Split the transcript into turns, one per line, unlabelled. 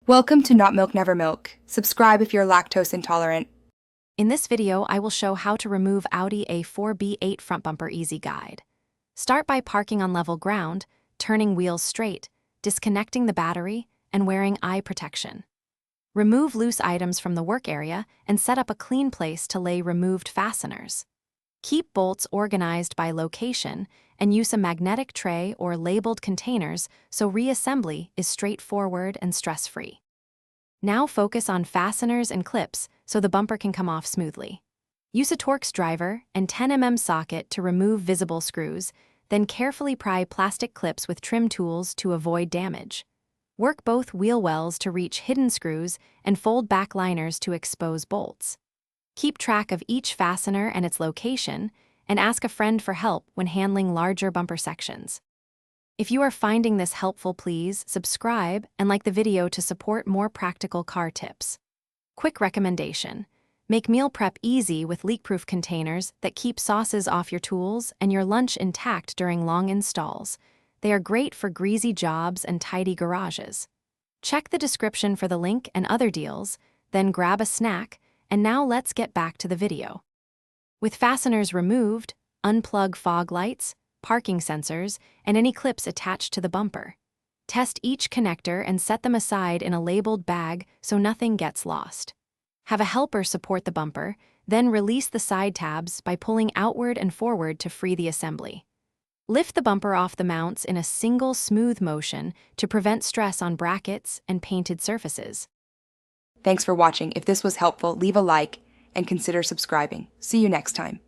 Welcome to Not Milk Never Milk. Subscribe if you're lactose intolerant.
In this video, I will show how to remove Audi A4 B8 front bumper easy guide. Start by parking on level ground, turning wheels straight, disconnecting the battery, and wearing eye protection. Remove loose items from the work area and set up a clean place to lay removed fasteners. Keep bolts organized by location and use a magnetic tray or labeled containers so reassembly is straightforward and stress-free. Now focus on fasteners and clips so the bumper can come off smoothly. Use a Torx driver and 10mm socket to remove visible screws, then carefully pry plastic clips with trim tools to avoid damage. Work both wheel wells to reach hidden screws and fold back liners to expose bolts. Keep track of each fastener and its location, and ask a friend for help when handling larger bumper sections. If you are finding this helpful, please subscribe and like the video to support more practical car tips. Quick recommendation: make meal prep easy with leak-proof containers that keep sauces off your tools and your lunch intact during long installs. They are great for greasy jobs and tidy garages. Check the description for the link and other deals, then grab a snack, and now let's get back to the video. With fasteners removed, unplug fog lights, parking sensors, and any clips attached to the bumper. Test each connector and set them aside in a labeled bag so nothing gets lost. Have a helper support the bumper, then release the side tabs by pulling outward and forward to free the assembly. Lift the bumper off the mounts in a single smooth motion to prevent stress on brackets and painted surfaces.
Thanks for watching. If this was helpful, leave a like and consider subscribing. See you next time.